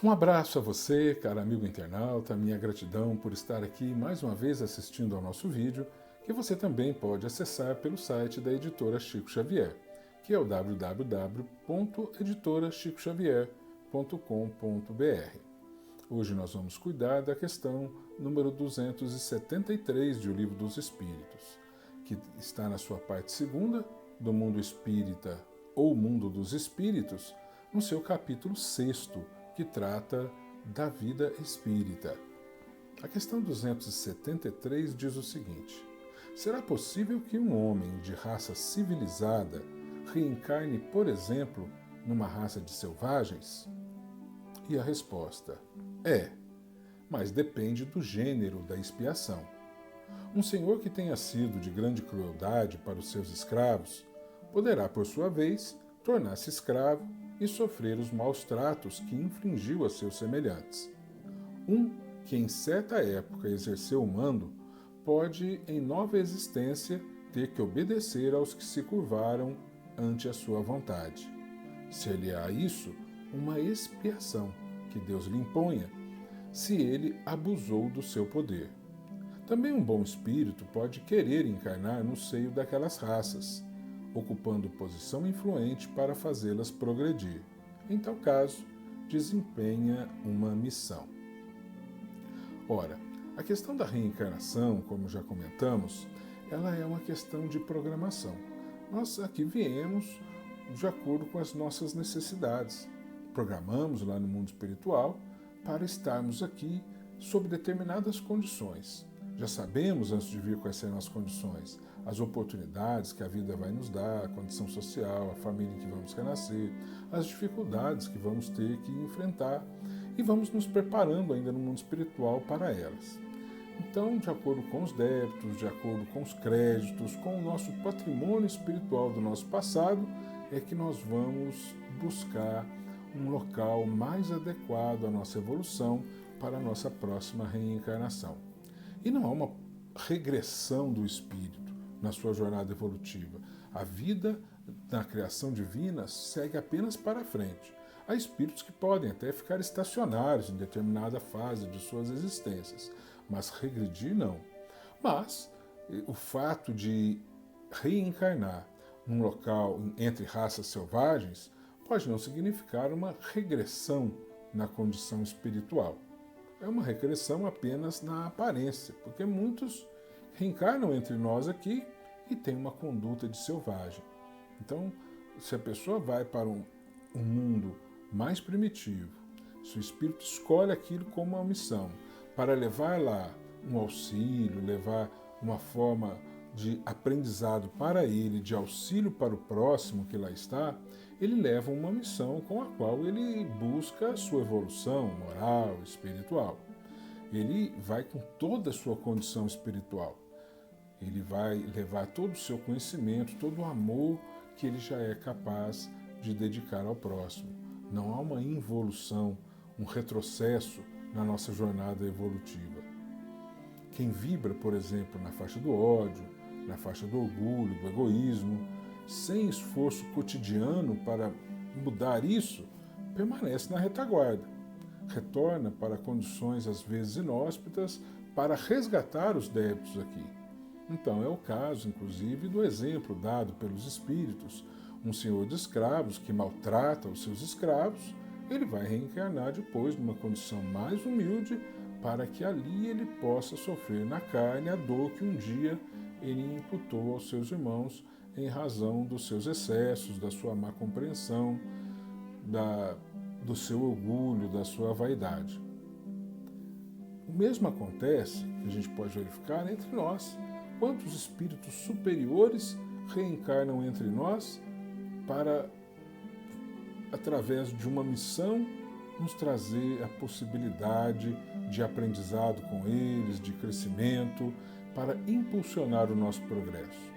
Um abraço a você, caro amigo internauta, minha gratidão por estar aqui mais uma vez assistindo ao nosso vídeo, que você também pode acessar pelo site da editora Chico Xavier, que é o www.editorachicoxavier.com.br. Hoje nós vamos cuidar da questão número 273 de O Livro dos Espíritos, que está na sua parte segunda, do Mundo Espírita ou Mundo dos Espíritos, no seu capítulo 6º, que trata da vida espírita. A questão 273 diz o seguinte: será possível que um homem de raça civilizada reencarne, por exemplo, numa raça de selvagens? E a resposta é, mas depende do gênero da expiação. Um senhor que tenha sido de grande crueldade para os seus escravos poderá, por sua vez, tornar-se escravo e sofrer os maus tratos que infligiu a seus semelhantes. Um que em certa época exerceu o mando pode, em nova existência, ter que obedecer aos que se curvaram ante a sua vontade. Ser-lhe-á isso uma expiação que Deus lhe imponha, se ele abusou do seu poder. Também um bom espírito pode querer encarnar no seio daquelas raças, ocupando posição influente para fazê-las progredir. Em tal caso, desempenha uma missão. Ora, a questão da reencarnação, como já comentamos, ela é uma questão de programação. Nós aqui viemos de acordo com as nossas necessidades. Programamos lá no mundo espiritual para estarmos aqui sob determinadas condições. Já sabemos antes de vir quais serão as condições, as oportunidades que a vida vai nos dar, a condição social, a família em que vamos renascer, as dificuldades que vamos ter que enfrentar e vamos nos preparando ainda no mundo espiritual para elas. Então, de acordo com os débitos, de acordo com os créditos, com o nosso patrimônio espiritual do nosso passado, é que nós vamos buscar um local mais adequado à nossa evolução para a nossa próxima reencarnação. E não há uma regressão do espírito na sua jornada evolutiva. A vida na criação divina segue apenas para frente. Há espíritos que podem até ficar estacionários em determinada fase de suas existências, mas regredir não. Mas o fato de reencarnar num local entre raças selvagens pode não significar uma regressão na condição espiritual. É uma regressão apenas na aparência, porque muitos reencarnam entre nós aqui e têm uma conduta de selvagem. Então, se a pessoa vai para um mundo mais primitivo, se o espírito escolhe aquilo como uma missão, para levar lá um auxílio, levar uma forma de aprendizado para ele, de auxílio para o próximo que lá está, ele leva uma missão com a qual ele busca a sua evolução moral, espiritual. Ele vai com toda a sua condição espiritual. Ele vai levar todo o seu conhecimento, todo o amor que ele já é capaz de dedicar ao próximo. Não há uma involução, um retrocesso na nossa jornada evolutiva. Quem vibra, por exemplo, na faixa do ódio, na faixa do orgulho, do egoísmo, sem esforço cotidiano para mudar isso, permanece na retaguarda. Retorna para condições às vezes inóspitas para resgatar os débitos aqui. Então é o caso, inclusive, do exemplo dado pelos espíritos. Um senhor de escravos que maltrata os seus escravos, ele vai reencarnar depois numa condição mais humilde para que ali ele possa sofrer na carne a dor que um dia ele imputou aos seus irmãos em razão dos seus excessos, da sua má compreensão, do seu orgulho, da sua vaidade. O mesmo acontece, que a gente pode verificar, entre nós. Quantos espíritos superiores reencarnam entre nós para, através de uma missão, nos trazer a possibilidade de aprendizado com eles, de crescimento, para impulsionar o nosso progresso.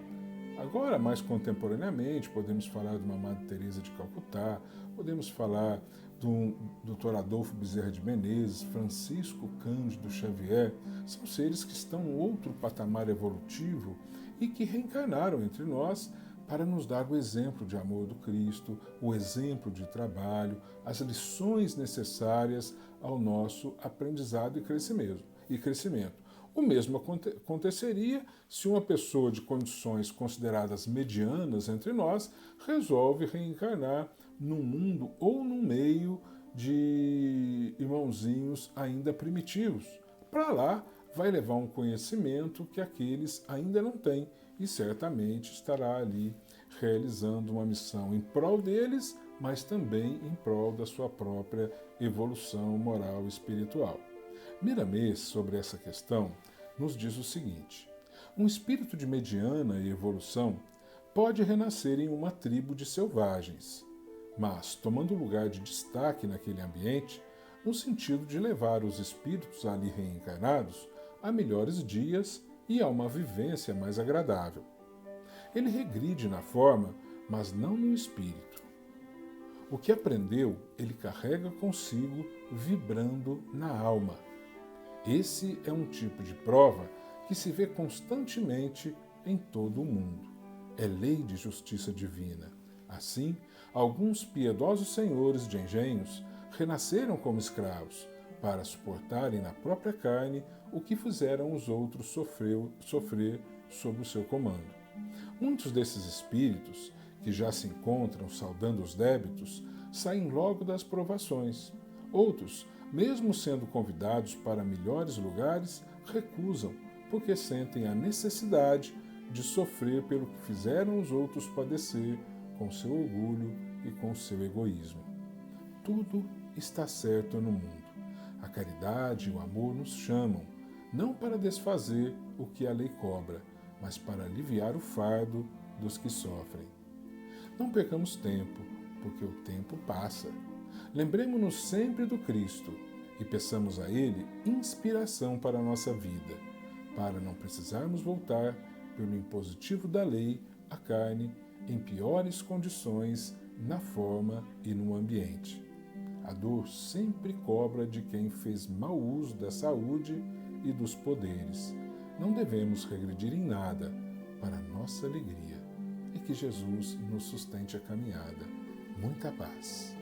Agora, mais contemporaneamente, podemos falar de uma Madre Teresa de Calcutá, podemos falar do Dr. Adolfo Bezerra de Menezes, Francisco Cândido Xavier. São seres que estão em outro patamar evolutivo e que reencarnaram entre nós para nos dar o exemplo de amor do Cristo, o exemplo de trabalho, as lições necessárias ao nosso aprendizado e crescimento. O mesmo aconteceria se uma pessoa de condições consideradas medianas entre nós resolve reencarnar num mundo ou num meio de irmãozinhos ainda primitivos. Para lá vai levar um conhecimento que aqueles ainda não têm e certamente estará ali realizando uma missão em prol deles, mas também em prol da sua própria evolução moral e espiritual. Miramês, sobre essa questão, nos diz o seguinte: um espírito de mediana evolução pode renascer em uma tribo de selvagens, mas tomando lugar de destaque naquele ambiente, no sentido de levar os espíritos ali reencarnados a melhores dias e a uma vivência mais agradável. Ele regride na forma, mas não no espírito. O que aprendeu, ele carrega consigo, vibrando na alma. Esse é um tipo de prova que se vê constantemente em todo o mundo. É lei de justiça divina. Assim, alguns piedosos senhores de engenhos renasceram como escravos, para suportarem na própria carne o que fizeram os outros sofrer sob o seu comando. Muitos desses espíritos, que já se encontram saldando os débitos, saem logo das provações. Outros, mesmo sendo convidados para melhores lugares, recusam, porque sentem a necessidade de sofrer pelo que fizeram os outros padecer com seu orgulho e com seu egoísmo. Tudo está certo no mundo. A caridade e o amor nos chamam, não para desfazer o que a lei cobra, mas para aliviar o fardo dos que sofrem. Não percamos tempo, porque o tempo passa. Lembremos-nos sempre do Cristo e peçamos a Ele inspiração para a nossa vida, para não precisarmos voltar pelo impositivo da lei à carne em piores condições na forma e no ambiente. A dor sempre cobra de quem fez mau uso da saúde e dos poderes. Não devemos regredir em nada para nossa alegria e que Jesus nos sustente a caminhada. Muita paz.